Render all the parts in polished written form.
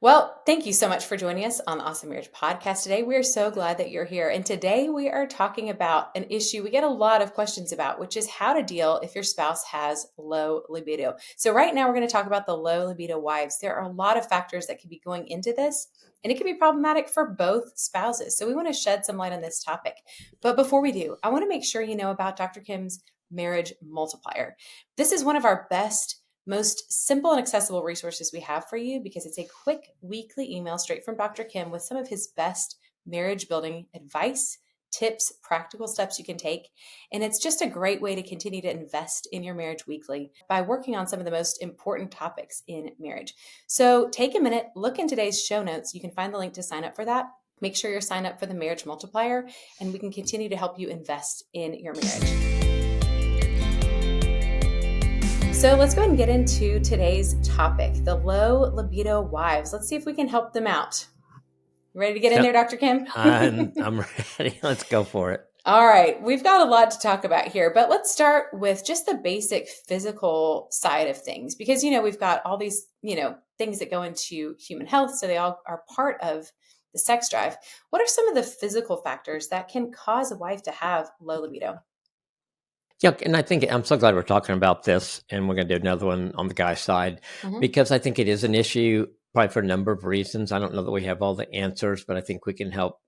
Well, thank you so much for joining us on the Awesome Marriage Podcast today. We are so glad that you're here. And today we are talking about an issue we get a lot of questions about, which is how to deal if your spouse has low libido. So, right now we're going to talk about the low libido wives. There are a lot of factors that could be going into this, and it can be problematic for both spouses. So, we want to shed some light on this topic. But before we do, I want to make sure you know about Dr. Kim's marriage multiplier. This is one of our most simple and accessible resources we have for you because it's a quick weekly email straight from Dr. Kim with some of his best marriage building advice, tips, practical steps you can take. And it's just a great way to continue to invest in your marriage weekly by working on some of the most important topics in marriage. So take a minute, look in today's show notes. You can find the link to sign up for that. Make sure you're signed up for the marriage multiplier, and we can continue to help you invest in your marriage. So let's go ahead and get into today's topic, the low libido wives. Let's see if we can help them out. Ready to get in there, Dr. Kim? I'm ready. Let's go for it. All right. We've got a lot to talk about here, but let's start with just the basic physical side of things because, we've got all these, things that go into human health. So they all are part of the sex drive. What are some of the physical factors that can cause a wife to have low libido? Yeah, and I think I'm so glad we're talking about this, and we're going to do another one on the guy side because I think it is an issue, probably for a number of reasons. I don't know that we have all the answers, but I think we can help,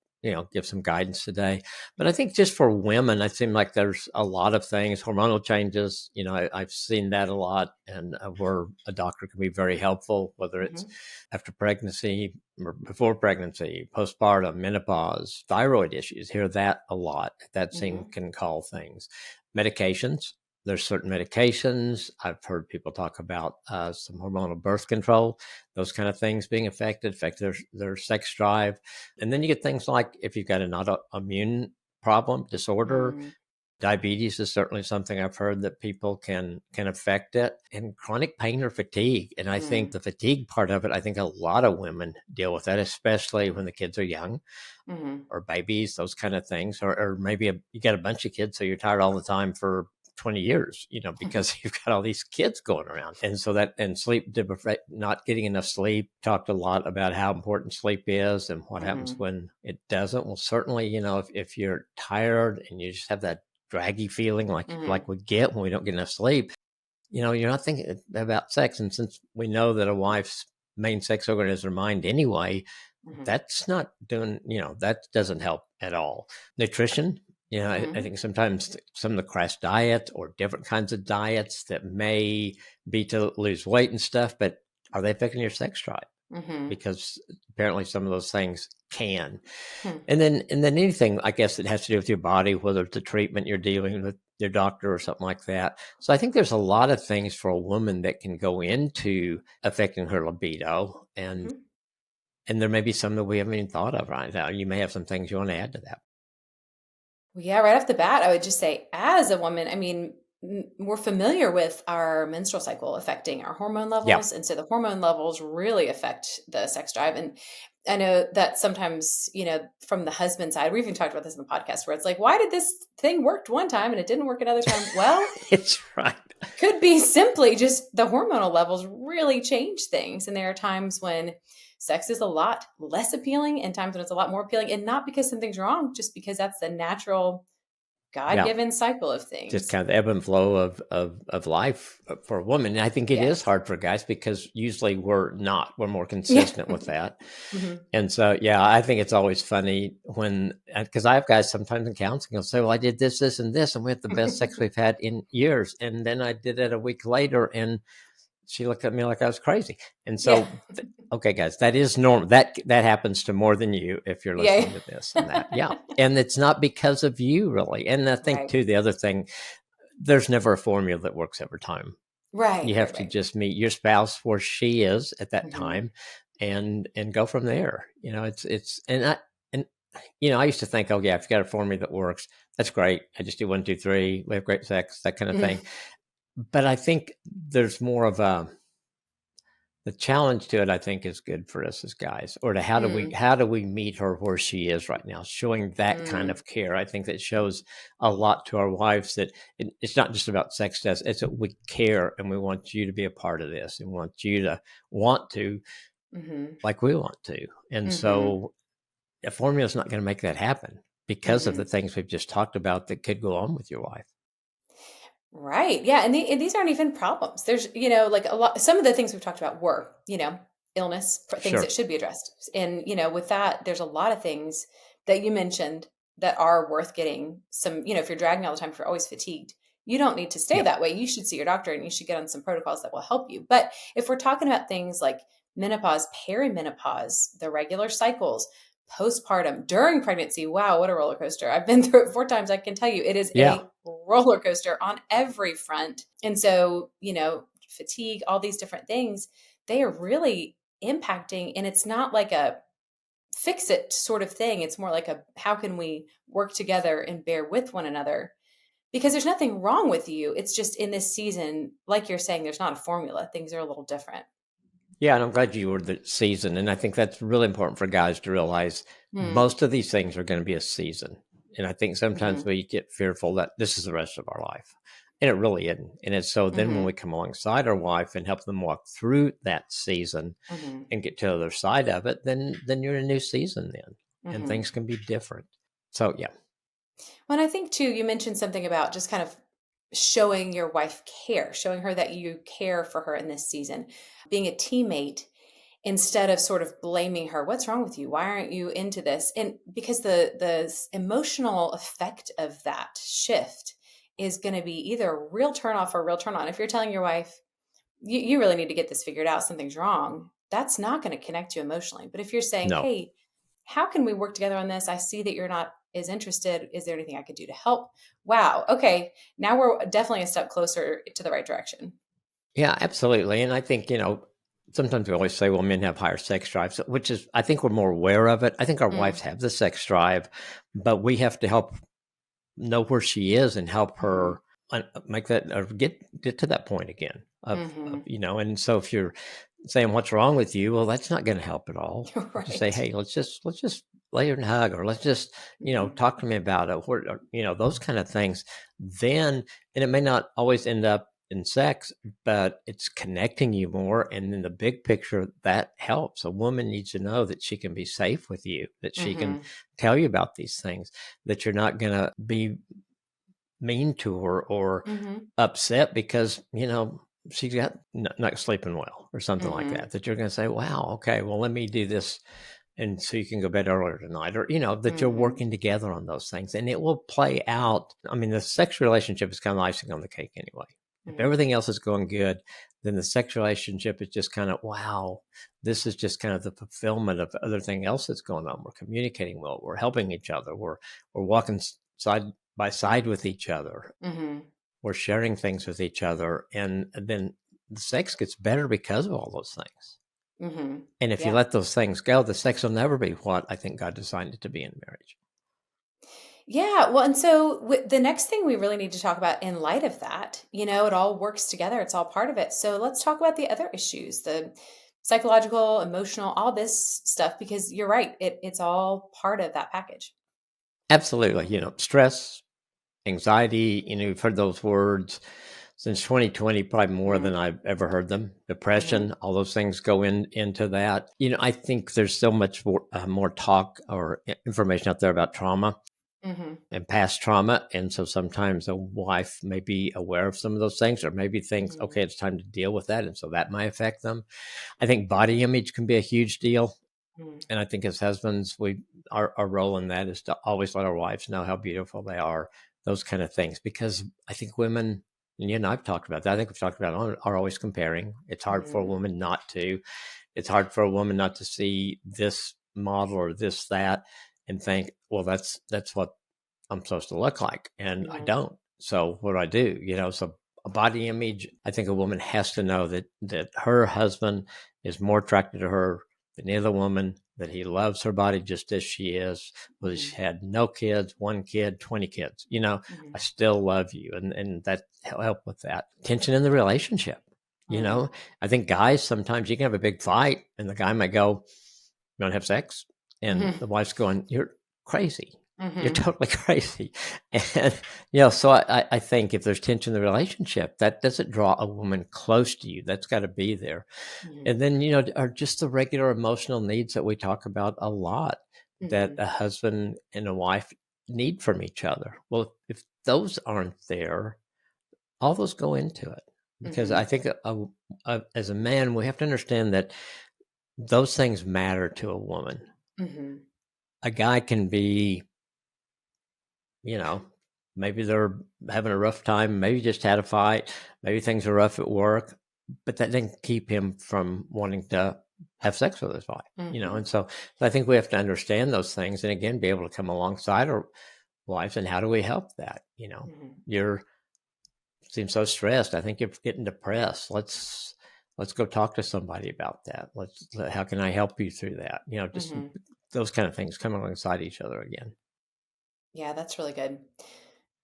give some guidance today. But I think just for women, I seem like there's a lot of things, hormonal changes. I've seen that a lot, and where a doctor can be very helpful, whether it's after pregnancy or before pregnancy, postpartum, menopause, thyroid issues. Hear that a lot. That can call things. Medications. There's certain medications. I've heard people talk about some hormonal birth control, those kind of things being affect their sex drive. And then you get things like if you've got an autoimmune problem, disorder, diabetes is certainly something I've heard that people can affect it, and chronic pain or fatigue. And I think the fatigue part of it, I think a lot of women deal with that, especially when the kids are young or babies, those kind of things, or maybe you got a bunch of kids, so you're tired all the time for 20 years, because you've got all these kids going around. And so and sleep, not getting enough sleep, talked a lot about how important sleep is and what happens when it doesn't. Well, certainly, if you're tired and you just have that draggy feeling like we get when we don't get enough sleep, you're not thinking about sex. And since we know that a wife's main sex organ is her mind anyway, that's not doing, that doesn't help at all. Nutrition, I think sometimes some of the crash diet or different kinds of diets that may be to lose weight and stuff, but are they affecting your sex drive? Because apparently some of those things can. And then anything, I guess, that has to do with your body, whether it's a treatment you're dealing with your doctor or something like that. So I think there's a lot of things for a woman that can go into affecting her libido. And there may be some that we haven't even thought of right now. You may have some things you want to add to that. Well, yeah, right off the bat, I would just say, as a woman, we're familiar with our menstrual cycle affecting our hormone levels. And so the hormone levels really affect the sex drive. And I know that sometimes, from the husband side, we've even talked about this in the podcast where it's like, why did this thing work one time and it didn't work another time? Well, it's right. Could be simply just the hormonal levels really change things. And there are times when sex is a lot less appealing and times when it's a lot more appealing, and not because something's wrong, just because that's the natural God-given cycle of things. Just kind of the ebb and flow of life for a woman. And I think it is hard for guys because usually we're more consistent with that. And so, I think it's always funny because I have guys sometimes in counseling will say, well, I did this, this, and this, and we had the best sex we've had in years. And then I did it a week later and she looked at me like I was crazy. And so, okay, guys, that is normal. That happens to more than you if you're listening to this and that. Yeah. And it's not because of you, really. And I think, too, the other thing, there's never a formula that works every time. Right. You have to just meet your spouse where she is at that time and go from there. I used to think, if you got a formula that works, that's great. I just do 1, 2, 3. We have great sex, that kind of thing. But I think there's more of the challenge to it, I think, is good for us as guys, or to how do we meet her where she is right now, showing that kind of care. I think that shows a lot to our wives that it's not just about sex. It's that we care and we want you to be a part of this and want you to want to like we want to. And so a formula is not going to make that happen because of the things we've just talked about that could go on with your wife. Right. Yeah. And these aren't even problems. There's, like a lot, some of the things we've talked about were, illness, things that Sure. should be addressed. And, with that, there's a lot of things that you mentioned that are worth getting some, if you're dragging all the time, if you're always fatigued, you don't need to stay Yeah. that way. You should see your doctor and you should get on some protocols that will help you. But if we're talking about things like menopause, perimenopause, the regular cycles, postpartum, during pregnancy, wow, what a roller coaster. I've been through it 4 times. I can tell you it is Yeah. a roller coaster on every front. And so, fatigue, all these different things, they are really impacting. And it's not like a fix it sort of thing. It's more like a how can we work together and bear with one another? Because there's nothing wrong with you. It's just in this season, like you're saying, there's not a formula. Things are a little different. Yeah, and I'm glad you were the season. And I think that's really important for guys to realize Hmm. most of these things are going to be a season. And I think sometimes Hmm. we get fearful that this is the rest of our life. And it really isn't. And it's so then when Hmm. we come alongside our wife and help them walk through that season Hmm. and get to the other side of it, then you're in a new season then. And Hmm. things can be different. So yeah. Well, and I think too, you mentioned something about just kind of showing your wife care, showing her that you care for her in this season, being a teammate instead of sort of blaming her. What's wrong with you? Why aren't you into this? And because the emotional effect of that shift is going to be either a real turn off or a real turn on. If you're telling your wife, you really need to get this figured out, something's wrong, that's not going to connect you emotionally. But if you're saying, No. hey, how can we work together on this? I see that you're not as interested. Is there anything I could do to help? Wow. Okay. Now we're definitely a step closer to the right direction. Yeah, absolutely. And I think, sometimes we always say, well, men have higher sex drives, which is, I think we're more aware of it. I think our wives Mm, have the sex drive, but we have to help know where she is and help hmm. her make that or get to that point again Hmm. and so if you're saying what's wrong with you, well, that's not going to help at all. Just say, Right. hey, let's just lay her and hug, or let's just Hmm. talk to me about it, or, those kind of things. Then, and it may not always end up in sex, but it's connecting you more, and in the big picture that helps. A woman needs to know that she can be safe with you, that she can Hmm. tell you about these things, that you're not going to be mean to her or Hmm. upset because she's got not sleeping well or something like Hmm. that. That you're going to say, "Wow, okay, well, let me do this." And so you can go bed earlier tonight, or that you're Hmm. working together on those things, and it will play out. I mean, the sex relationship is kind of icing on the cake anyway. If Hmm. everything else is going good, then the sex relationship is just kind of, wow, this is just kind of the fulfillment of everything else that's going on. We're communicating well, we're helping each other, we're walking side by side with each other, Hmm. we're sharing things with each other, and then the sex gets better because of all those things. Hmm. And if you Yeah. let those things go, the sex will never be what I think God designed it to be in marriage. Yeah. Well, and so the next thing we really need to talk about in light of that, it all works together. It's all part of it. So let's talk about the other issues, the psychological, emotional, all this stuff, because you're right. It's all part of that package. Absolutely. Stress, anxiety, you've heard those words since 2020, probably more Mm-hmm. than I've ever heard them. Mm-hmm. Depression, all those things go into that. I think there's so much more talk or information out there about trauma Mm-hmm. and past trauma. And so sometimes a wife may be aware of some of those things, or maybe thinks, Mm-hmm. okay, it's time to deal with that. And so that might affect them. I think body image can be a huge deal. Mm-hmm. And I think as husbands, our role in that is to always let our wives know how beautiful they are, those kind of things. Because I think women, and you and I've talked about that, I think we've talked about it, are always comparing. It's hard for a Mm-hmm. woman not to. It's hard for a woman not to see this model or this, that, and think, well, that's what I'm supposed to look like. And I Mm-hmm. don't. So what do I do? So a body image, I think a woman has to know that her husband is more attracted to her than any other woman, that he loves her body just as she is, whether she had no kids, one kid, 20 kids. Mm-hmm. I still love you. And that help with that. Tension in the relationship. You Mm-hmm. know, I think guys, sometimes you can have a big fight and the guy might go, "You want to have sex?" And Mm-hmm. the wife's going, "You're crazy." You're Mm-hmm. totally crazy. And, so I think if there's tension in the relationship, that doesn't draw a woman close to you. That's got to be there. Mm-hmm. And then, are just the regular emotional needs that we talk about a lot that Mm-hmm. a husband and a wife need from each other. Well, if those aren't there, all those go into it. Because Mm-hmm. I think as a man, we have to understand that those things matter to a woman. Mm-hmm. A guy can be, you know, maybe they're having a rough time, maybe just had a fight, maybe things are rough at work, but that didn't keep him from wanting to have sex with his wife, Mm-hmm. and so I think we have to understand those things and again be able to come alongside our wives and how do we help that? Mm-hmm. You're seem so stressed. I think you're getting depressed. Let's go talk to somebody about that. How can I help you through that? Just Mm-hmm. those kind of things come alongside each other again. Yeah, that's really good.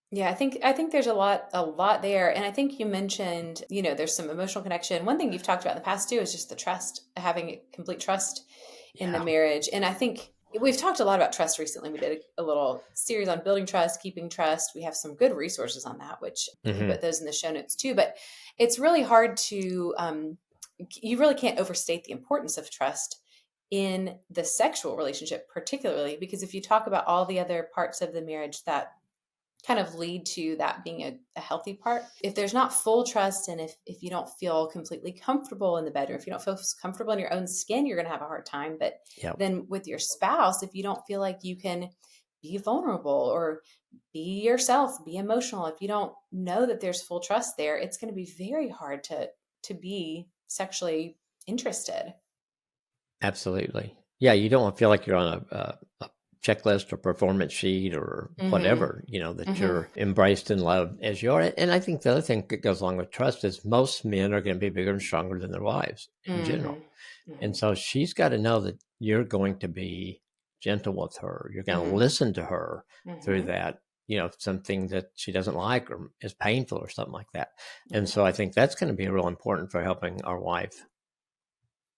Yeah, I think there's a lot there. And I think you mentioned, there's some emotional connection. One thing you've talked about in the past too is just the trust, having complete trust in the Yeah. marriage. And I think we've talked a lot about trust recently. We did a little series on building trust, keeping trust. We have some good resources on that, which we can Hmm. put those in the show notes too. But it's really hard to, you really can't overstate the importance of trust in the sexual relationship, particularly because if you talk about all the other parts of the marriage that kind of lead to that being a healthy part. If there's not full trust and if you don't feel completely comfortable in the bedroom, if you don't feel comfortable in your own skin, you're going to have a hard time. But Yep. then with your spouse, if you don't feel like you can be vulnerable or be yourself, be emotional, if you don't know that there's full trust there, it's going to be very hard to be sexually interested. Absolutely. Yeah, you don't want to feel like you're on a checklist or performance sheet or Mhm. whatever, that Mhm. you're embraced and loved as you are. And I think the other thing that goes along with trust is most men are going to be bigger and stronger than their wives in general. Mhm. And Mhm. so she's got to know that you're going to be gentle with her. You're going to Mhm. listen to her through Mhm. that, something that she doesn't like or is painful or something like that. And Yeah. so I think that's going to be real important for helping our wife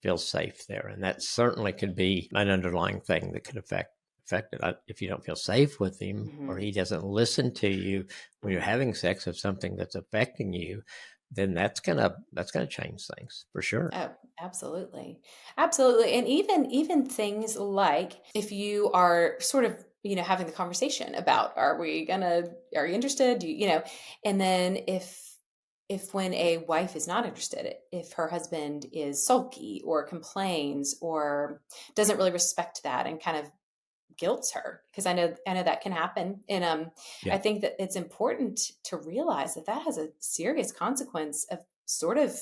feel safe there. And that certainly could be an underlying thing that could affect it. If you don't feel safe with him or Mhm. he doesn't listen to you when you're Mhm. having sex of something that's affecting you, then that's gonna change things for sure. Oh, absolutely. Absolutely. And even things like if you are sort of, having the conversation about are you interested? And then if when a wife is not interested, if her husband is sulky or complains or doesn't really respect that and kind of guilts her, because I know that can happen. And I Yeah. think that it's important to realize that that has a serious consequence of sort of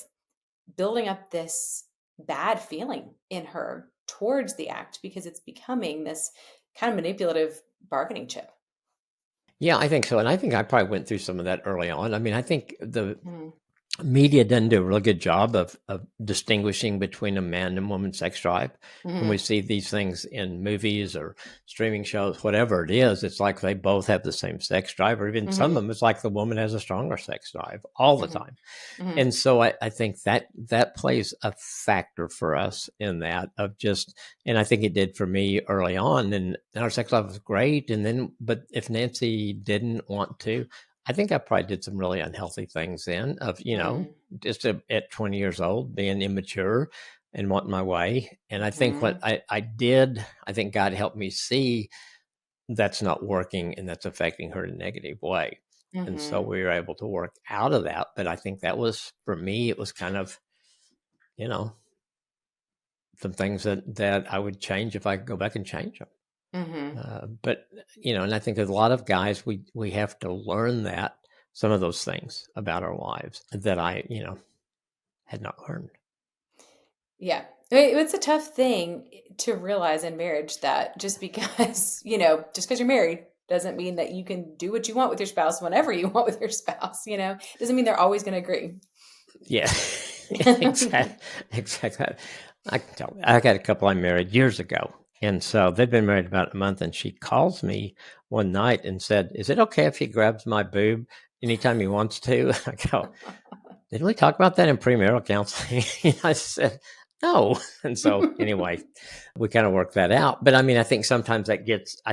building up this bad feeling in her towards the act because it's becoming this kind of manipulative bargaining chip. Yeah, I think so. And I think I probably went through some of that early on. I mean, I think the Mhm. media doesn't do a real good job of distinguishing between a man and woman sex drive. When we Mhm. see these things in movies or streaming shows, whatever it is, it's like they both have the same sex drive, or even some of Mhm. them, it's like the woman has a stronger sex drive all the Mhm. time. Mhm. And so I think that plays a factor for us in that of just, and I think it did for me early on. And our sex life was great. And then, but if Nancy didn't want to, I think I probably did some really unhealthy things then of, Mhm. just at 20 years old, being immature and wanting my way. And I think what Mhm. I did, I think God helped me see that's not working and that's affecting her in a negative way. And so Mhm. we were able to work out of that. But I think that was, for me, it was kind of, you know, some things that I would change if I could go back and change them. Mhm. But and I think a lot of guys we have to learn that some of those things about our wives that I had not learned. Yeah. It's a tough thing to realize in marriage that just because, just because you're married doesn't mean that you can do what you want with your spouse whenever you want with your spouse, doesn't mean they're always going to agree. Yeah, exactly. Exactly. I can tell. I got a couple I married years ago, and so they'd been married about a month. And she calls me one night and said, "Is it okay if he grabs my boob anytime he wants to?" I go, "Didn't we talk about that in premarital counseling?" I said, no. And so anyway, we kind of work that out. But I mean, I think sometimes I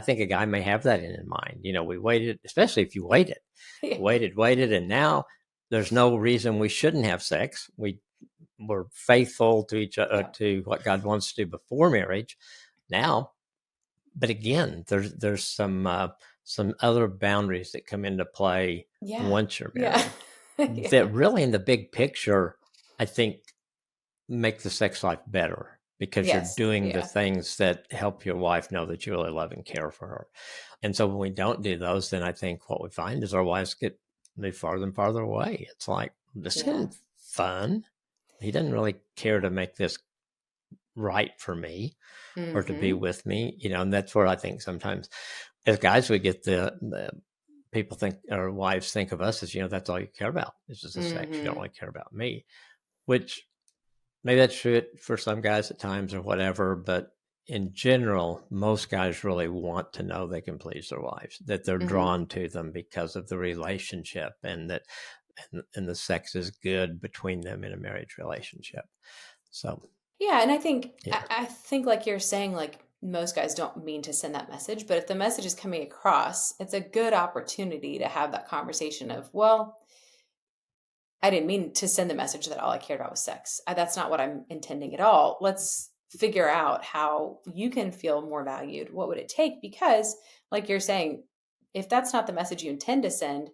think a guy may have that in mind. We waited, especially if you waited. And now there's no reason we shouldn't have sex. We're faithful to each other, Yeah. to what God wants to do before marriage now. But again, there's some other boundaries that come into play Yeah. once you're Yeah. married Yeah. that really in the big picture, I think, make the sex life better because you're Yes. doing the Yeah. things that help your wife know that you really love and care for her. And so when we don't do those, then I think what we find is our wives move farther and farther away. It's like, this Yeah. isn't fun. He doesn't really care to make this right for me or to be with me, and that's where I think sometimes as guys, we get the people think, or wives think of us as, that's all you care about. It's just the sex. You don't really care about me, which maybe that's true for some guys at times or whatever. But in general, most guys really want to know they can please their wives, that they're drawn to them because of the relationship and and the sex is good between them in a marriage relationship. So, Yeah, and I think yeah. I think like you're saying, like most guys don't mean to send that message, but if the message is coming across, it's a good opportunity to have that conversation of, well, I didn't mean to send the message that all I cared about was sex. That's not what I'm intending at all. Let's figure out how you can feel more valued. What would it take? Because, like you're saying, if that's not the message you intend to send,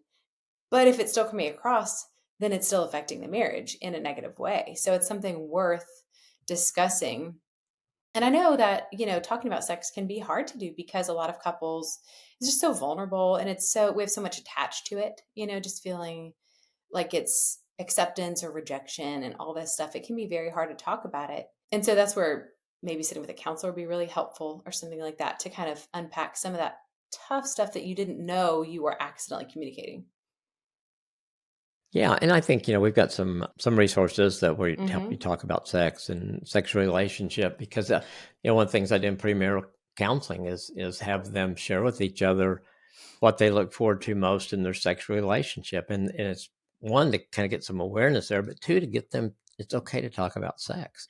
but if it's still coming across, then it's still affecting the marriage in a negative way. So it's something worth discussing. And I know that, talking about sex can be hard to do because a lot of couples is just so vulnerable and we have so much attached to it, just feeling like it's acceptance or rejection and all this stuff. It can be very hard to talk about it. And so that's where maybe sitting with a counselor would be really helpful or something like that to kind of unpack some of that tough stuff that you didn't know you were accidentally communicating. Yeah, and I think we've got some resources that we help you Mm-hmm. talk about sex and sexual relationship because one of the things I do in premarital counseling is have them share with each other what they look forward to most in their sexual relationship, and it's one to kind of get some awareness there, but two to get them. It's okay to talk about sex.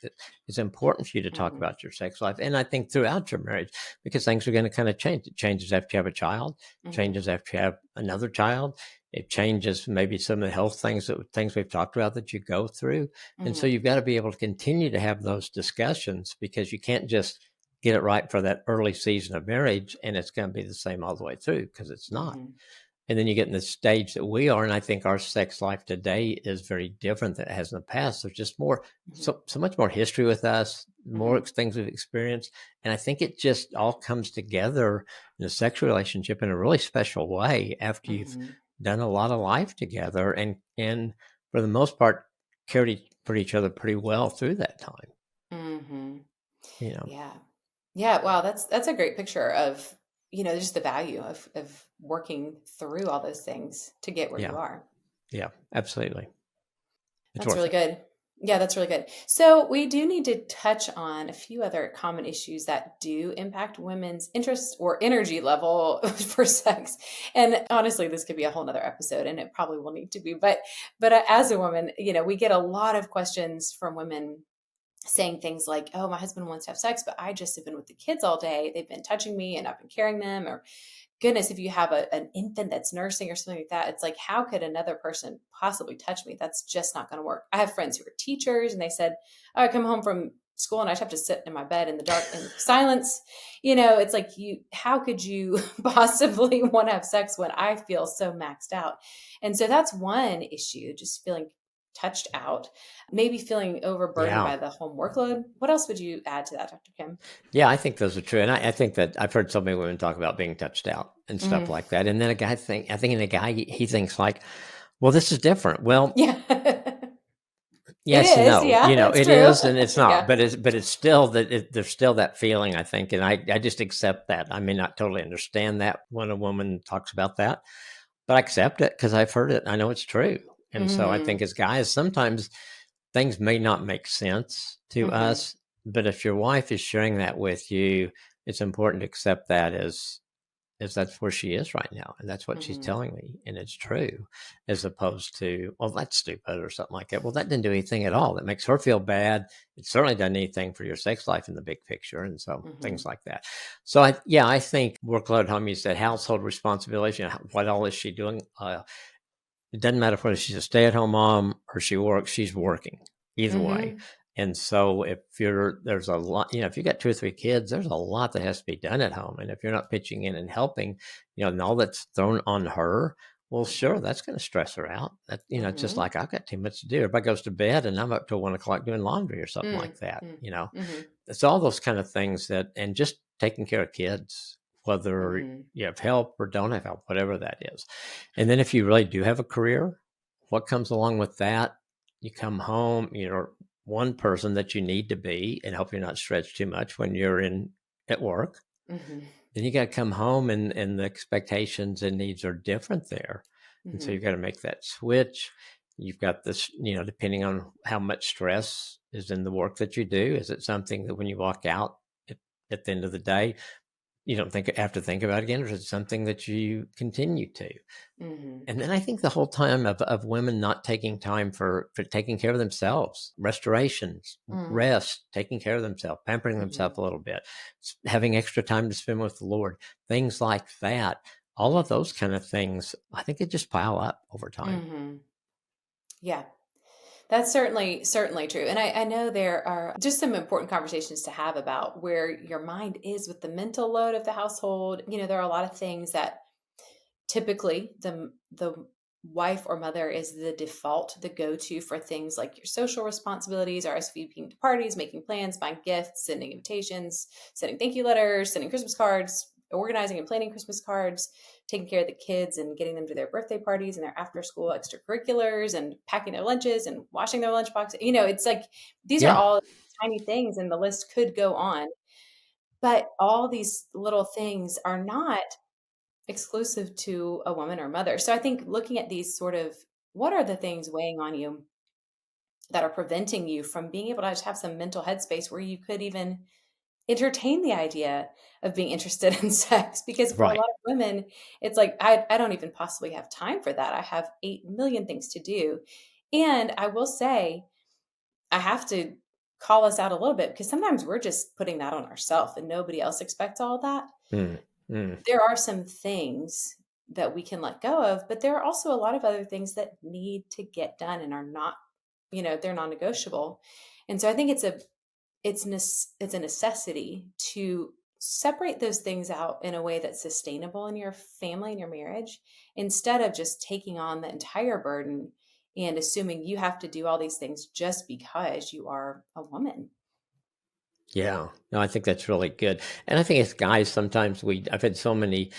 It's important for you to talk Mm-hmm. about your sex life, and I think throughout your marriage because things are going to kind of change. It changes after you have a child, Mm-hmm. changes after you have another child. It changes maybe some of the health things we've talked about that you go through. And so Mm-hmm. you've got to be able to continue to have those discussions because you can't just get it right for that early season of marriage and it's going to be the same all the way through because it's not. Mm-hmm. And then you get in the stage that we are, and I think our sex life today is very different than it has in the past. There's just so much more history with us, more Mm-hmm. things we've experienced, and I think it just all comes together in a sexual relationship in a really special way after you've Mm-hmm. done a lot of life together, and for the most part, cared for each other pretty well through that time. Mm-hmm. You know, Yeah. Yeah. Wow. That's a great picture of, just the value of working through all those things to get where you yeah, are. yeah, absolutely, it's That's worth really it. good. Yeah, that's really good. So we do need to touch on a few other common issues that do impact women's interest or energy level for sex. And honestly, this could be a whole nother episode and it probably will need to be. But as a woman, we get a lot of questions from women saying things like, oh, my husband wants to have sex, but I just have been with the kids all day. They've been touching me and I've been carrying them. Or goodness, if you have an infant that's nursing or something like that, it's like, how could another person possibly touch me? That's just not going to work. I have friends who are teachers and they said, oh, I come home from school and I just have to sit in my bed in the dark in silence. It's like how could you possibly want to have sex when I feel so maxed out? And so that's one issue, just feeling touched out, maybe feeling overburdened Yeah. by the home workload. What else would you add to that, Dr. Kim? Yeah, I think those are true. And I think that I've heard so many women talk about being touched out and stuff Mm. like that. And then I think in a guy, he thinks like, well, this is different. Well, Yeah. It yes and is. no, Yeah, it's it true. is and it's not, Yeah. but it's still there's still that feeling, I think. And I just accept that. I may not totally understand that when a woman talks about that, but I accept it because I've heard it. I know it's true. And so I think Mm-hmm. as guys, sometimes things may not make sense to Mm-hmm. us, but if your wife is sharing that with you, it's important to accept that is that's where she is right now, and that's what she's Mm-hmm. telling me, and it's true, as opposed to, well, that's stupid or something like that. Well, that didn't do anything at all. That makes her feel bad. It certainly doesn't anything for your sex life in the big picture, and so Mm-hmm. things like that. So I think workload, home, you said household responsibility. What all is she doing? It doesn't matter whether she's a stay-at-home mom or she works, she's working either way. Mm-hmm. And so there's a lot, if you got 2 or 3 kids, there's a lot that has to be done at home. And if you're not pitching in and helping, and all that's thrown on her, well, sure, that's going to stress her out. That, it's just Mm-hmm. like, I've got too much to do. Everybody goes to bed and I'm up till 1 o'clock doing laundry or something like that. Mm-hmm. It's all those kind of things and just taking care of kids, whether Mm-hmm. you have help or don't have help, whatever that is. And then if you really do have a career, what comes along with that? You come home, you're one person that you need to be and hope you're not stretched too much when you're at work. Mm-hmm. Then you got to come home and the expectations and needs are different there. And so Mm-hmm. you've got to make that switch. You've got this, depending on how much stress is in the work that you do. Is it something that when you walk out at the end of the day, you don't have to think about it again, or is it something that you continue to? Mm-hmm. And then I think the whole time of women not taking time for taking care of themselves, restorations, rest, taking care of themselves, pampering Mm-hmm. themselves a little bit, having extra time to spend with the Lord, things like that. All of those kind of things, I think, it just pile up over time. Mm-hmm. Yeah. That's certainly true. And I know there are just some important conversations to have about where your mind is with the mental load of the household. There are a lot of things that typically the wife or mother is the default, the go-to for things like your social responsibilities, RSVPing to parties, making plans, buying gifts, sending invitations, sending thank you letters, sending Christmas cards, organizing and planning Christmas cards, taking care of the kids and getting them to their birthday parties and their after school extracurriculars and packing their lunches and washing their lunchbox. It's like these are Yeah. all tiny things and the list could go on. But all these little things are not exclusive to a woman or mother. So I think looking at these sort of what are the things weighing on you that are preventing you from being able to just have some mental headspace where you could even entertain the idea of being interested in sex? Because for a Right. lot of women, it's like, I don't even possibly have time for that. I have 8 million things to do. And I will say, I have to call us out a little bit because sometimes we're just putting that on ourselves and nobody else expects all that. Mm, mm. There are some things that we can let go of, but there are also a lot of other things that need to get done and are not, they're non-negotiable. And so I think it's a necessity to separate those things out in a way that's sustainable in your family and your marriage instead of just taking on the entire burden and assuming you have to do all these things just because you are a woman. Yeah, no, I think that's really good. And I think as guys, sometimes I've had so many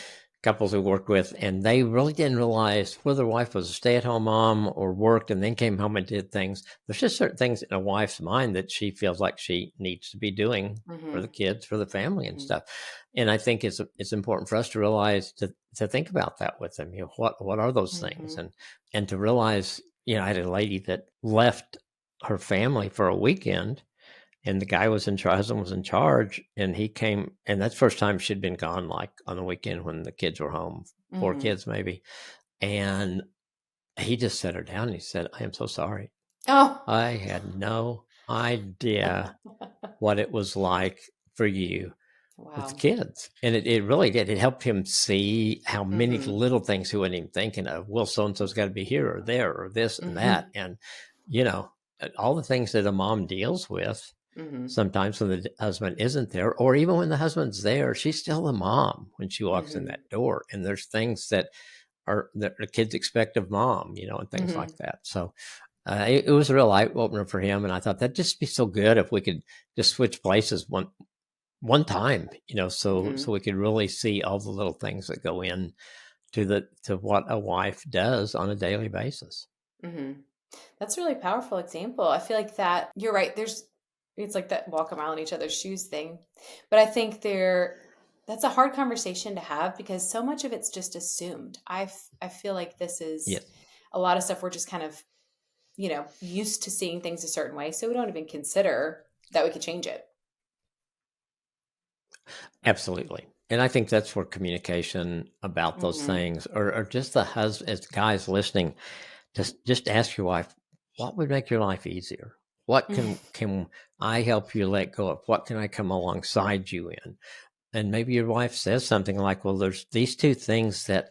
couples we worked with, and they really didn't realize whether their wife was a stay-at-home mom or worked and then came home and did things. There's just certain things in a wife's mind that she feels like she needs to be doing for the Hmm. kids, for the family and Hmm. stuff. And I think it's important for us to realize to think about that with them. What are those things? Hmm. And to realize, I had a lady that left her family for a weekend, and the guy husband was in charge, and he came, and that's the first time she'd been gone, like on the weekend when the kids were home, 4 Hmm. kids maybe. And he just set her down and he said, "I am so sorry. Oh, I had no idea what it was like for you with the wow. kids." And it really did. It helped him see how many Hmm. little things he wasn't even thinking of. Well, so and so's got to be here or there or this and that. Hmm. And, you know, all the things that a mom deals with. Hmm. Sometimes when the husband isn't there, or even when the husband's there, she's still the mom when she walks in Hmm. that door. And there's things that the kids expect of mom, and things Hmm. like that. So it was a real eye opener for him, and I thought that'd just be so good if we could just switch places one time, so Hmm. we could really see all the little things that go in to what a wife does on a daily basis. Hmm. That's a really powerful example. I feel like that you're right. It's like that walk a mile in each other's shoes thing. But I think that's a hard conversation to have because so much of it's just assumed. I feel like this is Yes, a lot of stuff we're just kind of, used to seeing things a certain way. So we don't even consider that we could change it. absolutely. And I think that's where communication about those things, or just the husband, as guys listening, just ask your wife, what would make your life easier? What can I help you let go of? What can I come alongside you in? And maybe your wife says something like, well, there's these two things that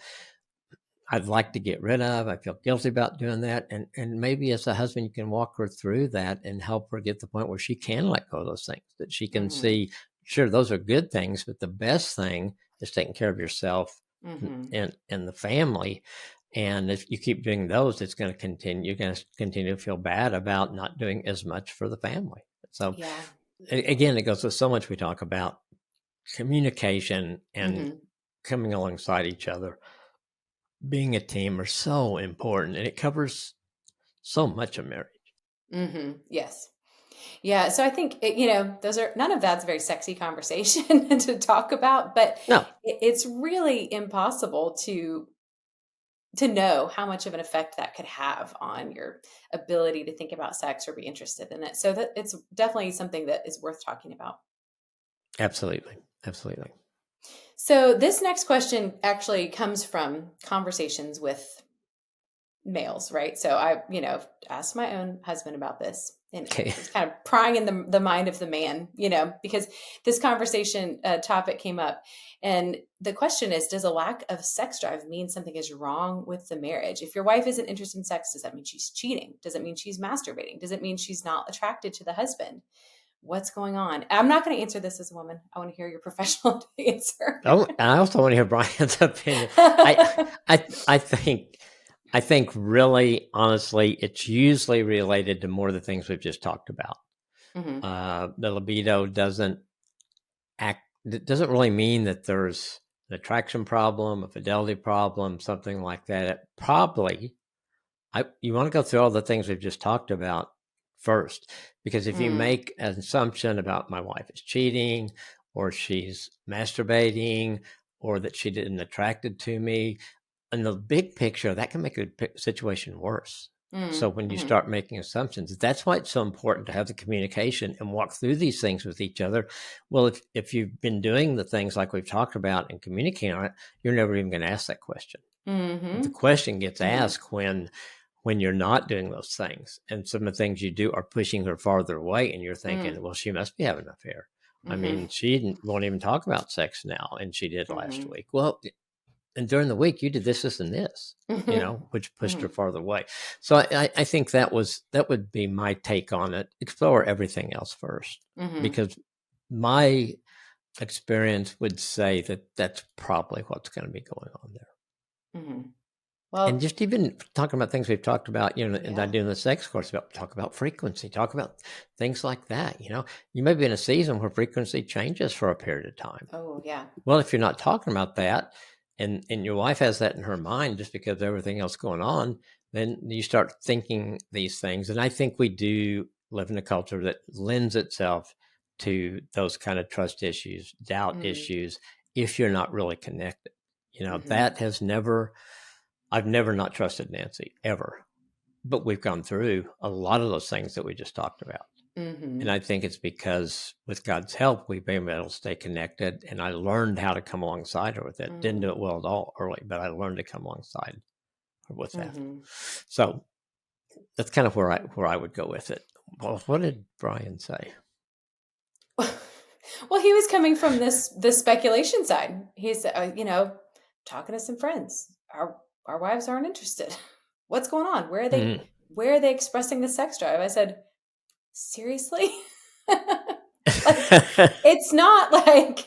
I'd like to get rid of. I feel guilty about doing that. And maybe as a husband, you can walk her through that and help her get to the point where she can let go of those things, that she can see, sure, those are good things, but the best thing is taking care of yourself and the family. And if you keep doing those, it's going to continue. You're going to continue to feel bad about not doing as much for the family. So again, it goes with so much we talk about communication and coming alongside each other. Being a team are so important, and it covers so much of marriage. Yes. Yeah. So I think, none of that's a very sexy conversation to talk about, but No, it's really impossible to know how much of an effect that could have on your ability to think about sex or be interested in it. So that it's definitely something that is worth talking about. absolutely. Absolutely. So this next question actually comes from conversations with males, right? So I, asked my own husband about this, and Okay. it's kind of prying in the mind of the man, because this conversation topic came up. And the question is, does a lack of sex drive mean something is wrong with the marriage? If your wife isn't interested in sex, does that mean she's cheating? Does it mean she's masturbating? Does it mean she's not attracted to the husband? What's going on? I'm not going to answer this as a woman. I want to hear your professional answer. Oh, I also want to hear Brian's opinion. I think really, honestly, it's usually related to more of the things we've just talked about. The libido doesn't act. It doesn't really mean that there's an attraction problem, a fidelity problem, something like that. It probably, you want to go through all the things we've just talked about first, because if you make an assumption about my wife is cheating, or she's masturbating, or that she didn't attracted to me, in the big picture, that can make a situation worse. So when you start making assumptions, that's why it's so important to have the communication and walk through these things with each other. Well, if you've been doing the things like we've talked about and communicating on it, you're never even going to ask that question. The question gets asked when you're not doing those things, and some of the things you do are pushing her farther away, and you're thinking, well, she must be having an affair. I mean, she won't even talk about sex now, and she did last week. Well, and during the week you did this and this, which pushed her farther away. So I think that would be my take on it. Explore everything else first, because my experience would say that that's probably what's going to be going on there. Well, and just even talking about things we've talked about, and I do in the sex course, talk about frequency, talk about things like that. You may be in a season where frequency changes for a period of time. Oh yeah. Well, if you're not talking about that, and your wife has that in her mind just because of everything else going on, then you start thinking these things. And I think we do live in a culture that lends itself to those kind of trust issues, doubt issues, if you're not really connected. That has never, I've never not trusted Nancy, ever. But we've gone through a lot of those things that we just talked about. And I think it's because with God's help, we've been able to stay connected. And I learned how to come alongside her with it. Didn't do it well at all early, but I learned to come alongside her with that. So that's kind of where I would go with it. Well, what did Brian say? Well, he was coming from this speculation side. He said, talking to some friends, our wives aren't interested. What's going on? Where are they expressing the sex drive? I said, seriously? It's not like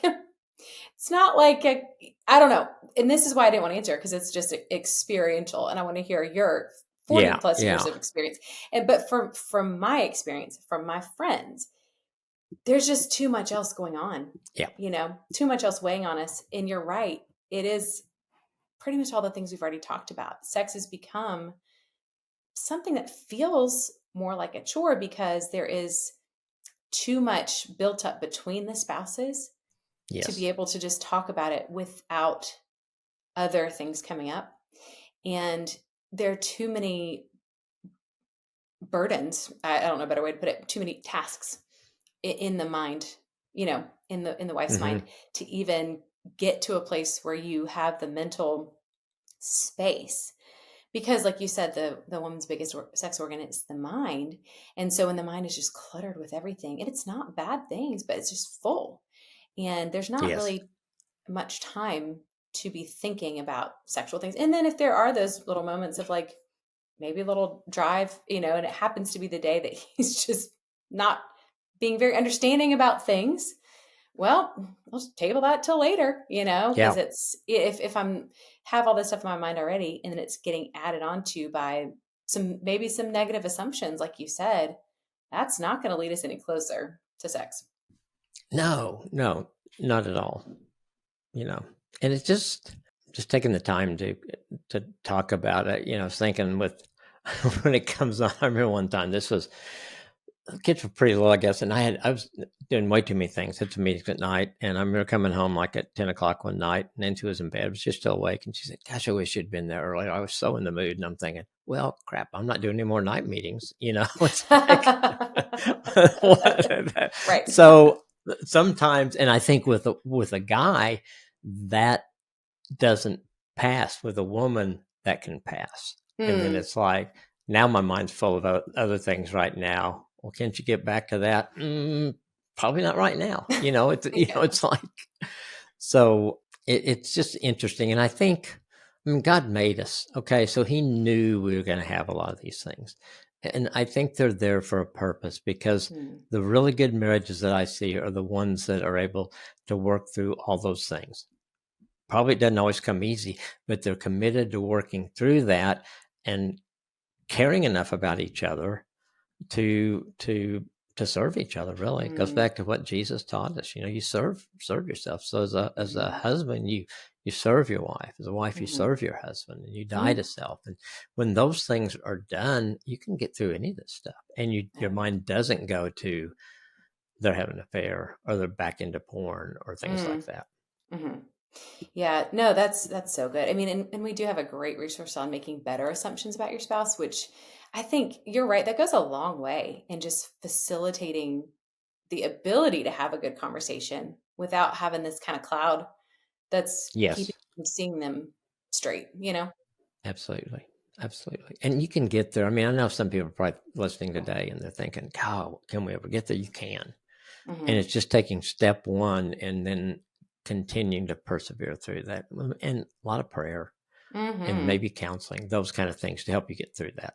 I don't know. And this is why I didn't want to answer, because it's just experiential, and I want to hear your 40 plus years of experience. But from my experience, from my friends, there's just too much else going on. Too much else weighing on us. And you're right. It is pretty much all the things we've already talked about. Sex has become something that feels more like a chore because there is too much built up between the spouses to be able to just talk about it without other things coming up. And there are too many burdens. I don't know a better way to put it. Too many tasks in the mind in the wife's mind Mm-hmm. to even get to a place where you have the mental space. Because like you said, the woman's biggest sex organ is the mind. And so when the mind is just cluttered with everything, and it's not bad things, but it's just full. And there's not Yes. really much time to be thinking about sexual things. And then if there are those little moments of like maybe a little drive, and it happens to be the day that he's just not being very understanding about things, well, I'll just table that till later, because Yeah. it's if I'm have all this stuff in my mind already and then it's getting added onto by maybe some negative assumptions, like you said, that's not going to lead us any closer to sex. No, no, not at all. And it's just taking the time to talk about it. I was thinking with when it comes on. I remember one time the kids were pretty little, I guess, and I was doing way too many things. Had some meetings at night, and I remember coming home like at 10 o'clock one night, and Nancy was in bed, but she was still awake, and she said, "Gosh, I wish you'd been there earlier. I was so in the mood." And I'm thinking, well, crap, I'm not doing any more night meetings. It's like, Right. so sometimes, and I think with a guy that doesn't pass. With a woman that can pass, and then Hmm. it's like, now my mind's full of other things right now. Well, can't you get back to that? Probably not right now. Yeah. It's like, so it's just interesting. And I think, God made us. Okay. So he knew we were going to have a lot of these things. And I think they're there for a purpose, because Hmm. the really good marriages that I see are the ones that are able to work through all those things. Probably doesn't always come easy, but they're committed to working through that and caring enough about each other to serve each other. Really, it goes Hmm. back to what Jesus taught us. You serve yourself. So as a Hmm. husband, you serve your wife. As a wife, you Hmm. serve your husband, and you die Hmm. to self. And when those things are done, you can get through any of this stuff, and your Yeah. mind doesn't go to they're having an affair or they're back into porn or things Hmm. like that. Hmm. Yeah, no, that's so good. I mean, and we do have a great resource on making better assumptions about your spouse, which I think you're right. That goes a long way in just facilitating the ability to have a good conversation without having this kind of cloud that's keeping Yes. you from seeing them straight. Absolutely. Absolutely. And you can get there. I mean, I know some people are probably listening today and they're thinking, "God, can we ever get there?" You can. And Hmm. it's just taking step one and then continuing to persevere through that. And a lot of prayer and Hmm. maybe counseling, those kind of things to help you get through that.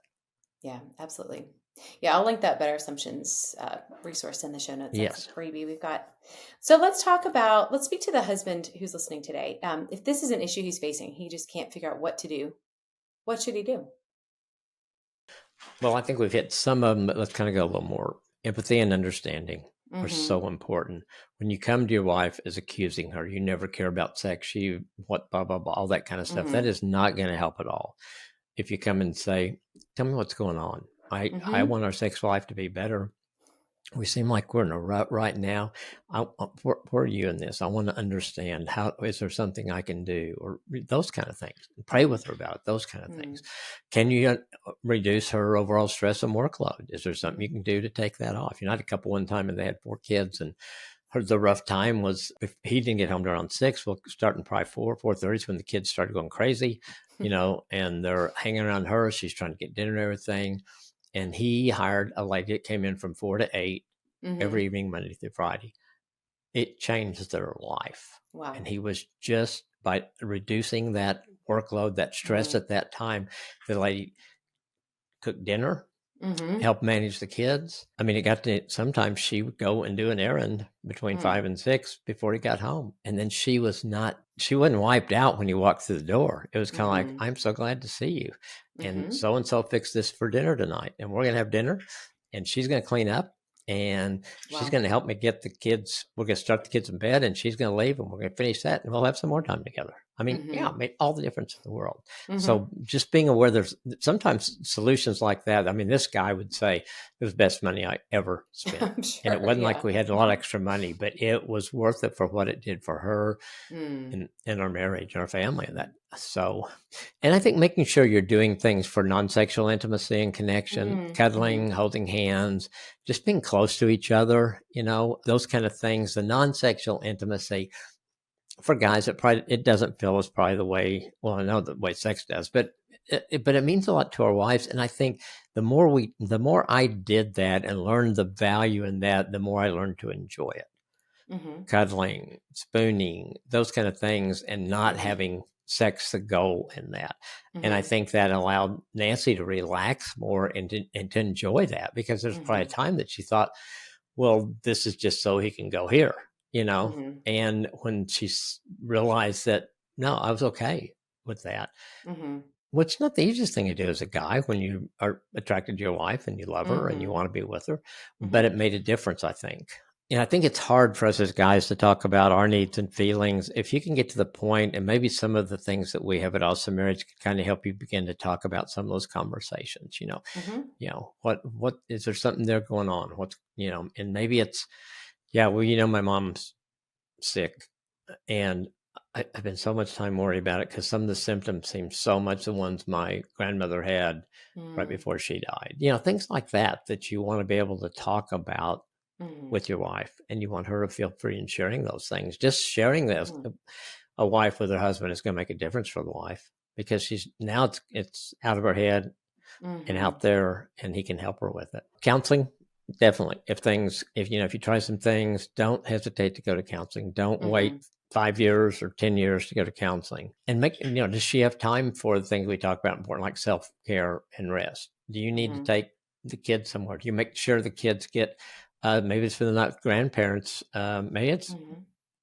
Yeah, absolutely. Yeah, I'll link that Better Assumptions resource in the show notes. That's a Yes. freebie we've got. So let's speak to the husband who's listening today. If this is an issue he's facing, he just can't figure out what to do. What should he do? Well, I think we've hit some of them, but let's kind of go a little more. Empathy and understanding are Hmm. so important. When you come to your wife as accusing her, you never care about sex, what, blah, blah, blah, all that kind of stuff, that Hmm. is not going to help at all. If you come and say, "Tell me what's going on. I Hmm. want our sex life to be better. We seem like we're in a rut right now. Where are you in this? I want to understand, how is there something I can do?" Or those kind of things. Pray with her about it, those kind of things. Can you reduce her overall stress and workload? Is there something you Hmm. can do to take that off? I had a couple one time and they had 4 kids, and the rough time was if he didn't get home to around 6, well, starting probably 4:30 is when the kids started going crazy, and they're hanging around her. She's trying to get dinner and everything. And he hired a lady that came in from 4 to 8 every Hmm. evening, Monday through Friday. It changed their life. Wow. And he was just by reducing that workload, that stress Hmm. at that time, the lady cooked dinner, Hmm. help manage the kids. I mean, it got to sometimes she would go and do an errand between Hmm. 5 and 6 before he got home. And then she wasn't wiped out when he walked through the door. It was kind of like, Hmm. "I'm so glad to see you. And Hmm. so fixed this for dinner tonight. And we're going to have dinner. And she's going to clean up. And she's Wow. going to help me get the kids. We're going to start the kids in bed. And she's going to leave. And we're going to finish that. And we'll have some more time together." I mean, yeah, Mm-hmm. it made all the difference in the world. Mm-hmm. So just being aware there's sometimes solutions like that. I mean, this guy would say it was the best money I ever spent. I'm And it sure. wasn't like Yeah. we had a lot of extra money, but it was worth it for what it did for her Mm. in our marriage and our family and that. So, and I think making sure you're doing things for non-sexual intimacy and connection, Mm-hmm. Mm-hmm. cuddling, holding hands, just being close to each other, those kind of things, the non-sexual intimacy for guys, it doesn't feel as probably the way, well, I know the way sex does, but it means a lot to our wives. And I think the more I did that and learned the value in that, the more I learned to enjoy it. Mm-hmm. Cuddling, spooning, those kind of things, and not Mm-hmm. having sex the goal in that. And I Mm-hmm. think that allowed Nancy to relax more and to enjoy that, because there's probably a Mm-hmm. time that she thought, well, this is just so he can go here, you know? Mm-hmm. And when she realized that, no, I was okay with that, Mm-hmm. which not the easiest thing to do as a guy when you are attracted to your wife and you love her and you Mm-hmm. want to be with her, but Mm-hmm. it made a difference, I think. And I think it's hard for us as guys to talk about our needs and feelings. If you can get to the point, and maybe some of the things that we have at Awesome Marriage can kind of help you begin to talk about some of those conversations, Mm-hmm. what is there something there going on? And maybe it's, yeah, well, my mom's sick, and I've been so much time worried about it because some of the symptoms seem so much the ones my grandmother had right Mm-hmm. before she died. Things like that you want to be able to talk about Mm-hmm. with your wife, and you want her to feel free in sharing those things. Just sharing this, Mm-hmm. a wife with her husband, is going to make a difference for the wife, because she's now it's out of her head and Mm-hmm. out there, and he can help her with it. Counseling, definitely. If you try some things, don't hesitate to go to counseling. Don't Mm-hmm. wait 5 years or 10 years to go to counseling. And does she have time for the things we talk about important, like self-care and rest? Do you need to Mm-hmm. take the kids somewhere? Do you make sure the kids get, maybe it's for the not grandparents, maybe it's Mm-hmm.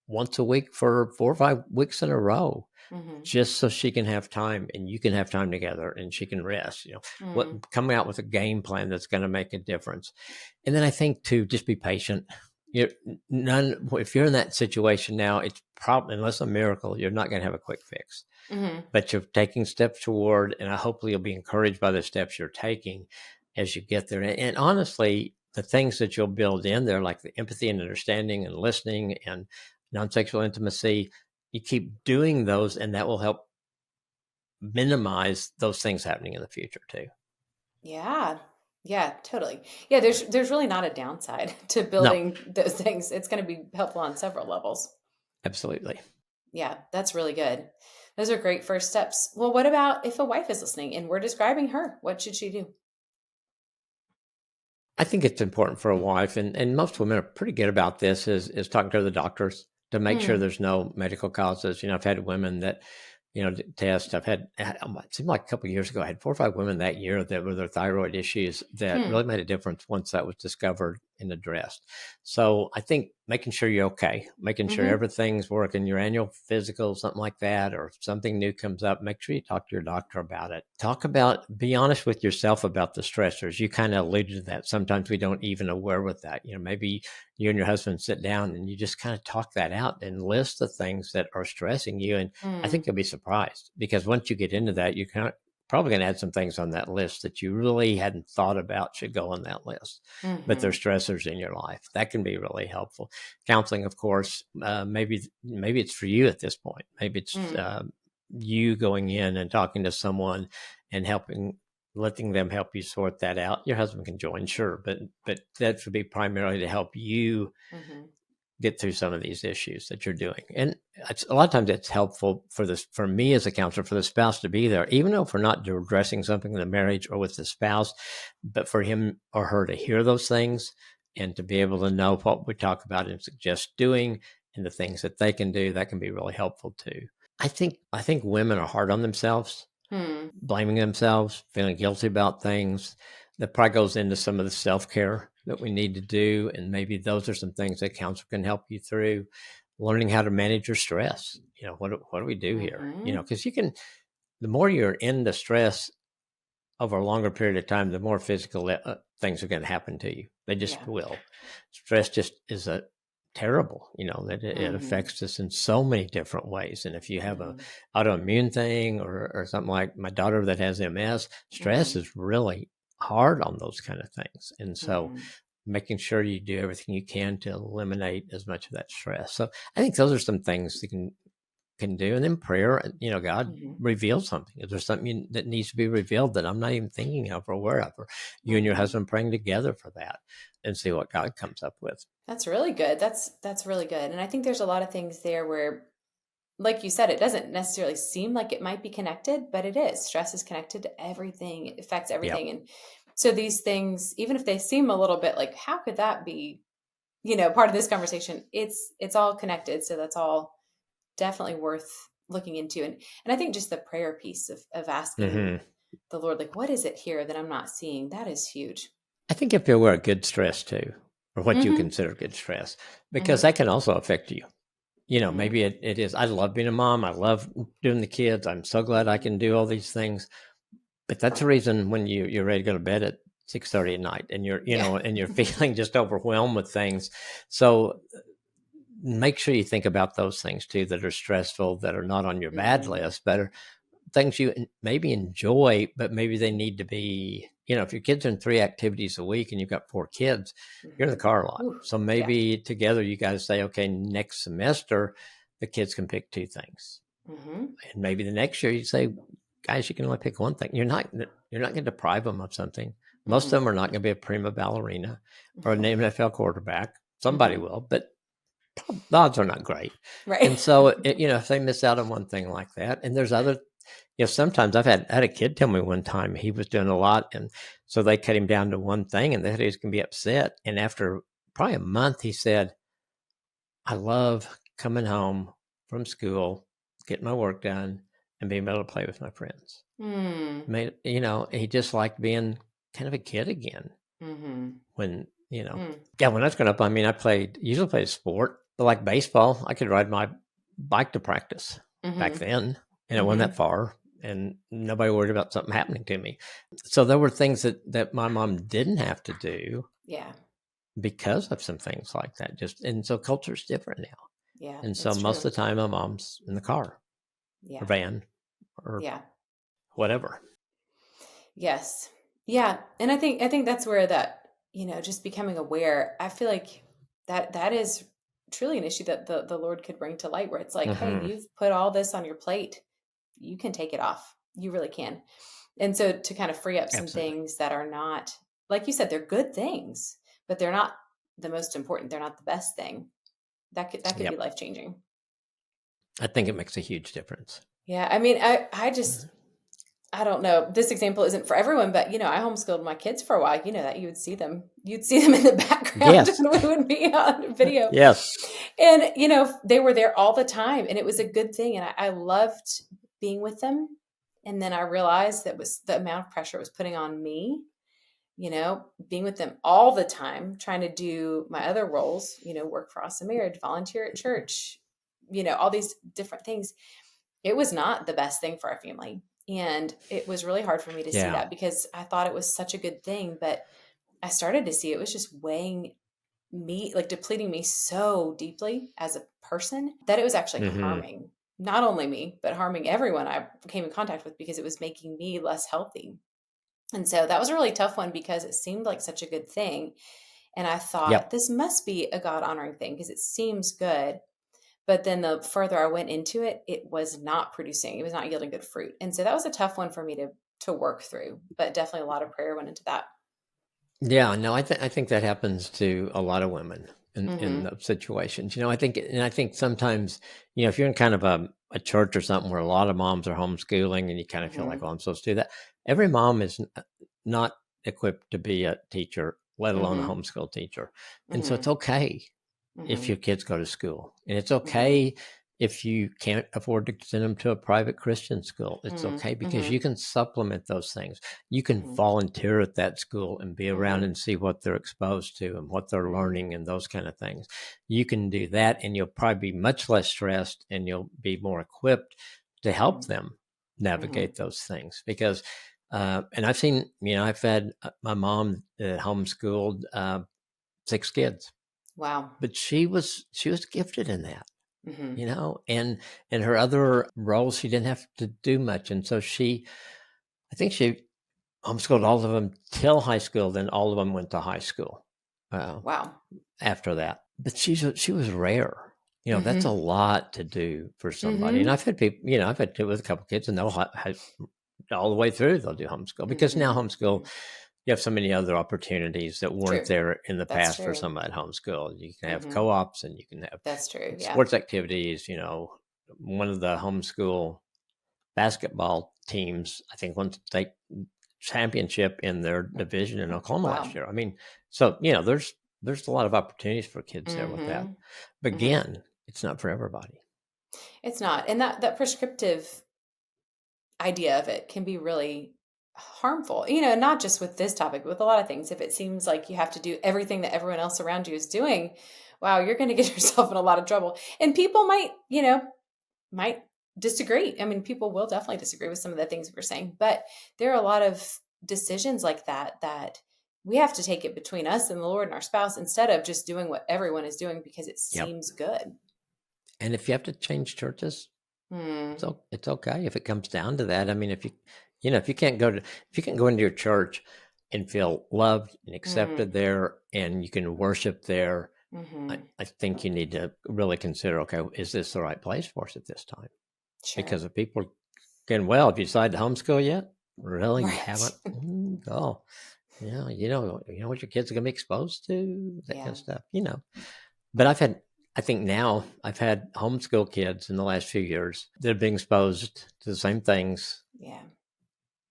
once a week for 4 or 5 weeks in a row, Mm-hmm. just so she can have time and you can have time together and she can rest. What Mm-hmm. coming out with a game plan that's going to make a difference. And then I think, to just be patient. you None, if you're in that situation now, it's probably, unless a miracle, you're not going to have a quick fix, Mm-hmm. but you're taking steps toward, and hopefully you'll be encouraged by the steps you're taking as you get there. And honestly, the things that you'll build in there, like the empathy and understanding and listening and non-sexual intimacy, you keep doing those, and that will help minimize those things happening in the future too. Yeah. Yeah, totally. Yeah, there's really not a downside to No, building those things. It's going to be helpful on several levels. absolutely. Yeah, that's really good. Those are great first steps. Well, what about if a wife is listening and we're describing her? What should she do? I think it's important for a wife, and most women are pretty good about this, is talking to the doctors to make sure Mm, there's no medical causes. I've had women that, test. It seemed like a couple of years ago, I had 4 or 5 women that year that were their thyroid issues that hmm, really made a difference once that was discovered and addressed. So I think making sure you're okay, making sure mm-hmm, everything's working, your annual physical, something like that, or if something new comes up, make sure you talk to your doctor about it. Be honest with yourself about the stressors. You kind of alluded to that. Sometimes we don't even aware with that. Maybe you and your husband sit down and you just kind of talk that out and list the things that are stressing you. And I mm, think you'll be surprised, because once you get into that, you kind of probably going to add some things on that list that you really hadn't thought about should go on that list. But mm-hmm, there's stressors in your life that can be really helpful. Counseling, of course, maybe it's for you at this point. Maybe it's mm, you going in and talking to someone and letting them help you sort that out. Your husband can join, sure, but that would be primarily to help you mm-hmm. get through some of these issues that you're doing. And a lot of times it's helpful for me as a counselor, for the spouse to be there, even though if we're not addressing something in the marriage or with the spouse, but for him or her to hear those things and to be able to know what we talk about and suggest doing, and the things that they can do, that can be really helpful too. I think women are hard on themselves, Hmm. blaming themselves, feeling guilty about things. That probably goes into some of the self-care that we need to do. And maybe those are some things that counsel can help you through. Learning how to manage your stress. What do we do here? Mm-hmm. Because the more you're in the stress over a longer period of time, the more physical things are going to happen to you. They just Yeah. will. Stress just is a terrible, that it affects us in so many different ways. And if you have a autoimmune thing or something, like my daughter that has MS, stress is really hard on those kind of things. And so making sure you do everything you can to eliminate as much of that stress. So I think those are some things that can do. And then prayer, God reveals something. If there's something that needs to be revealed that I'm not even thinking of or aware of, or you and your husband praying together for that and see what God comes up with. That's really good. That's really good. And I think there's a lot of things there where, like you said, it doesn't necessarily seem like it might be connected, but it is. Stress is connected to everything. It affects everything. And so these things, even if they seem a little bit like, how could that be, part of this conversation, it's all connected. So that's all definitely worth looking into. And I think just the prayer piece of asking the Lord, like, what is it here that I'm not seeing? That is huge. I think if you're aware of good stress too, or what you consider good stress, because that can also affect you. Maybe it is. I love being a mom. I love doing the kids. I'm so glad I can do all these things. But that's the reason when you're ready to go to bed at 6:30 at night and you're, and you're feeling just overwhelmed with things. So make sure you think about those things too that are stressful, that are not on your bad list, but are things you maybe enjoy, but maybe they need to be, if your kids are in 3 activities a week and you've got 4 kids, you're in the car a lot. So maybe together you guys say, okay, next semester, the kids can pick 2 things. And maybe the next year you say, guys, you can only pick 1 thing. You're not going to deprive them of something. Most of them are not going to be a prima ballerina or an NFL quarterback. Somebody will, but the odds are not great. Right. And so, if they miss out on 1 thing like that, and there's other, sometimes I had a kid tell me one time he was doing a lot. And so they cut him down to 1 thing and they thought he was going to be upset. And after probably a month, he said, I love coming home from school, getting my work done, and being able to play with my friends. He just liked being kind of a kid again. When, when I was growing up, I usually played sport, but like baseball, I could ride my bike to practice back then, and it wasn't that far, and nobody worried about something happening to me. So there were things that my mom didn't have to do. Because of some things like that. And so culture's different now. And so most of the time my mom's in the car. Or van or whatever. Yes. Yeah. And I think that's where that, just becoming aware, I feel like that is truly an issue that the Lord could bring to light, where it's like, hey, you've put all this on your plate. You can take it off. You really can. And so to kind of free up some things that are not, like you said, they're good things, but they're not the most important. They're not the best thing. That could be life-changing. I think it makes a huge difference. Yeah. I mean, I don't know. This example isn't for everyone, but I homeschooled my kids for a while. That you'd see them in the background when we would be on video. Yes. And, they were there all the time, and it was a good thing. And I loved being with them. And then I realized that was the amount of pressure it was putting on me, being with them all the time, trying to do my other roles, work for Awesome Marriage, volunteer at church, all these different things. It was not the best thing for our family. And it was really hard for me to see that, because I thought it was such a good thing, but I started to see it was just weighing me, like depleting me so deeply as a person, that it was actually harming not only me, but harming everyone I came in contact with, because it was making me less healthy. And so that was a really tough one, because it seemed like such a good thing. And I thought, this must be a God honoring thing, because it seems good. But then the further I went into it, it was not producing. It was not yielding good fruit. And so that was a tough one for me to work through, but definitely a lot of prayer went into that. Yeah, no, I think that happens to a lot of women in those situations. I think sometimes, if you're in kind of a church or something where a lot of moms are homeschooling and you kind of feel like, oh, I'm supposed to do that. Every mom is not equipped to be a teacher, let alone a homeschool teacher. And so it's okay if your kids go to school, and it's okay if you can't afford to send them to a private Christian school. It's okay, because you can supplement those things. You can volunteer at that school and be around and see what they're exposed to and what they're learning and those kind of things. You can do that, and you'll probably be much less stressed, and you'll be more equipped to help them navigate those things. Because and I've seen, I've had my mom homeschooled 6 kids. Wow. But she was gifted in that, Mm-hmm. and in her other roles, she didn't have to do much. And so I think she homeschooled all of them till high school. Then all of them went to high school Wow. after that. But she was rare. That's a Mm-hmm. lot to do for somebody. And Mm-hmm. I've had people, I've had with a couple kids, and they'll all the way through. They'll do homeschool because now Mm-hmm. homeschool, you have so many other opportunities that weren't True. there in the That's past for true. somebody at homeschool. You can have Mm-hmm. co-ops, and you can have That's true. Yeah. sports activities. One of the homeschool basketball teams, I think, won the state championship in their division in Oklahoma last Wow. year. I mean, so there's a lot of opportunities for kids there with that. Mm-hmm. But Mm-hmm. again, it's not for everybody. It's not. And that prescriptive idea of it can be really harmful, not just with this topic, but with a lot of things. If it seems like you have to do everything that everyone else around you is doing, wow, you're going to get yourself in a lot of trouble. And people might disagree. I mean, people will definitely disagree with some of the things we're saying, but there are a lot of decisions like that we have to take it between us and the Lord and our spouse instead of just doing what everyone is doing because it Yep. seems good. And if you have to change churches, so it's okay if it comes down to that. I mean, if you can't go into your church and feel loved and accepted there, and you can worship there, I think you need to really consider, okay, is this the right place for us at this time? Sure. Because if people can, have you decided to homeschool yet? Really? Right. You haven't? Oh, yeah. You know what your kids are going to be exposed to, that kind of stuff, But I think now I've had homeschool kids in the last few years that are being exposed to the same things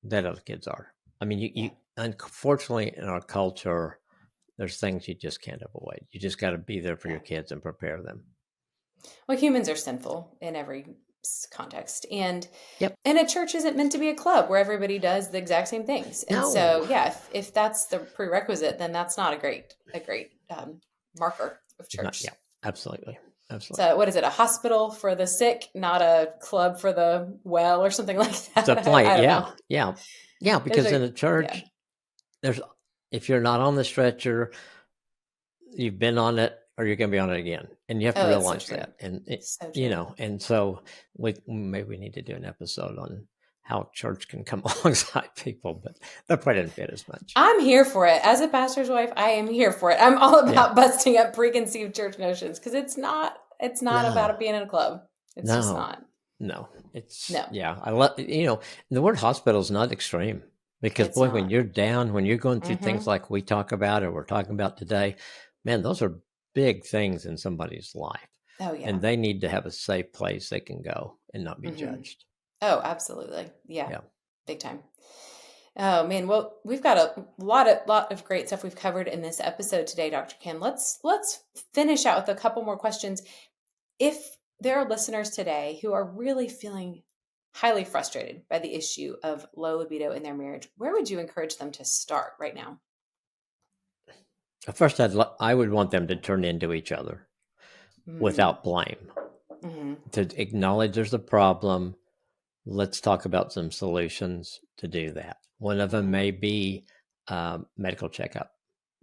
that other kids are. I mean, you unfortunately in our culture, there's things you just can't avoid. You just got to be there for your kids and prepare them. Well, humans are sinful in every context. And Yep. and a church isn't meant to be a club where everybody does the exact same things. And so, if that's the prerequisite, then that's not a great marker of church. Absolutely. So, what is it? A hospital for the sick, not a club for the well, or something like that. Something like, I don't know. Yeah. Because in a church, if you're not on the stretcher, you've been on it, or you're going to be on it again, and you have to realize that. And and so maybe we need to do an episode on how church can come alongside people, but that probably didn't fit as much. I'm here for it. As a pastor's wife, I am here for it. I'm all about busting up preconceived church notions because it's not about being in a club. It's just not. No, it's no. Yeah. I love the word hospital is not extreme because it's not. when you're down, when you're going through things like we talk about or we're talking about today, man, those are big things in somebody's life. Oh yeah. And they need to have a safe place they can go and not be judged. Oh, absolutely. Yeah. Big time. Oh man, well, we've got a lot of great stuff we've covered in this episode today, Dr. Ken. Let's finish out with a couple more questions. If there are listeners today who are really feeling highly frustrated by the issue of low libido in their marriage, where would you encourage them to start right now? First, I would want them to turn into each other without blame, to acknowledge there's a problem. Let's talk about some solutions to do that. One of them may be medical checkup.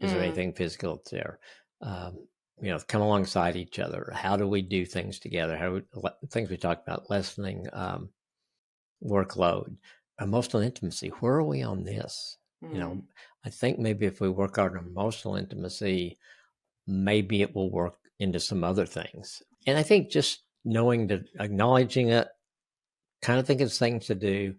Is there anything physical there? Come alongside each other. How do we do things together? Things we talked about, lessening workload, emotional intimacy. Where are we on this? I think maybe if we work on emotional intimacy, maybe it will work into some other things. And I think just acknowledging it, kind of think of things to do.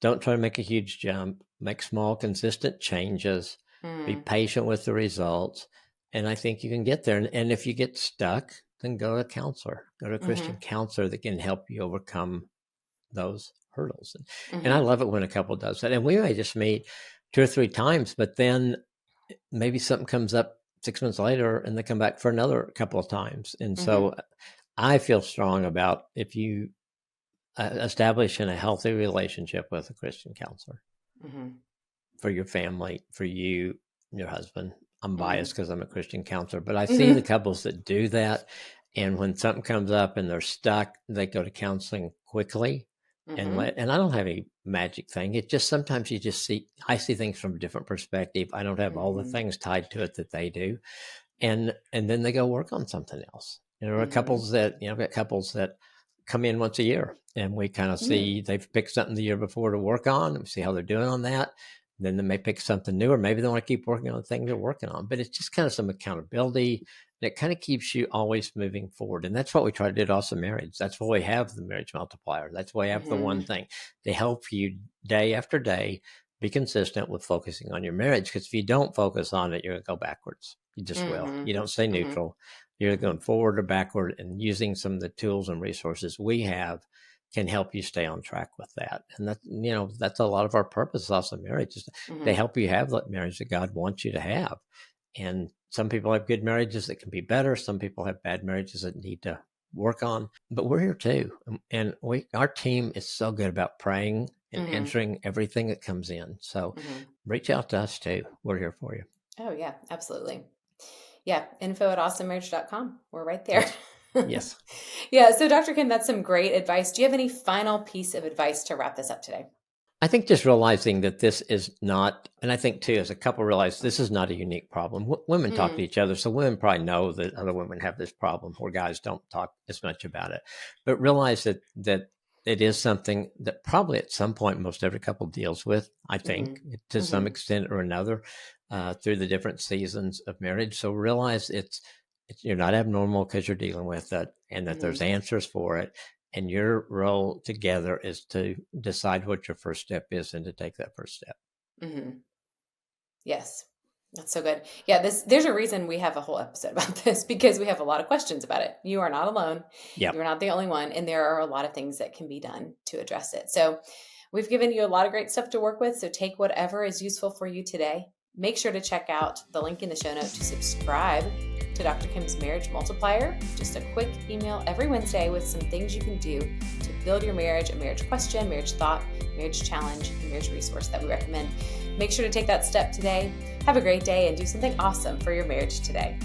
Don't try to make a huge jump. Make small, consistent changes. Be patient with the results. And I think you can get there. And if you get stuck, then go to a counselor. Go to a Christian counselor that can help you overcome those hurdles. And I love it when a couple does that. And we may just meet 2 or 3 times, but then maybe something comes up 6 months later and they come back for another couple of times. And so I feel strong about if you establishing a healthy relationship with a Christian counselor for your family, for you, your husband. I'm biased because I'm a Christian counselor, but I see the couples that do that. And when something comes up and they're stuck, they go to counseling quickly. And I don't have any magic thing. It's just sometimes I see things from a different perspective. I don't have all the things tied to it that they do. and then they go work on something else. There are couples that, I've got couples that come in once a year, and we kind of see they've picked something the year before to work on, and we see how they're doing on that. Then they may pick something new, or maybe they want to keep working on the thing they're working on. But it's just kind of some accountability that kind of keeps you always moving forward. And that's what we try to do at Awesome Marriage. That's why we have the marriage multiplier. That's why we have the one thing to help you day after day be consistent with focusing on your marriage. Because if you don't focus on it, you're going to go backwards. You just will. You don't stay neutral. You're going forward or backward, and using some of the tools and resources we have can help you stay on track with that. And that, that's a lot of our purpose also marriage is to help you have that marriage that God wants you to have. And some people have good marriages that can be better. Some people have bad marriages that need to work on, but we're here too. And our team is so good about praying and answering everything that comes in. So reach out to us too. We're here for you. Oh yeah, absolutely. Yeah. info@awesomemarriage.com. We're right there. Yes. Yeah. So Dr. Kim, that's some great advice. Do you have any final piece of advice to wrap this up today? I think just realizing that this is not, and I think too, as a couple realize this is not a unique problem. Women talk to each other, so women probably know that other women have this problem where guys don't talk as much about it. But realize that it is something that probably at some point most every couple deals with, I think, to some extent or another, through the different seasons of marriage. So realize it's you're not abnormal because you're dealing with it, and that there's answers for it. And your role together is to decide what your first step is and to take that first step. Yes. That's so good. Yeah, there's a reason we have a whole episode about this, because we have a lot of questions about it. You are not alone. Yep. You're not the only one. And there are a lot of things that can be done to address it. So we've given you a lot of great stuff to work with. So take whatever is useful for you today. Make sure to check out the link in the show notes to subscribe to Dr. Kim's Marriage Multiplier. Just a quick email every Wednesday with some things you can do to build your marriage, a marriage question, marriage thought, marriage challenge, and marriage resource that we recommend. Make sure to take that step today. Have a great day and do something awesome for your marriage today.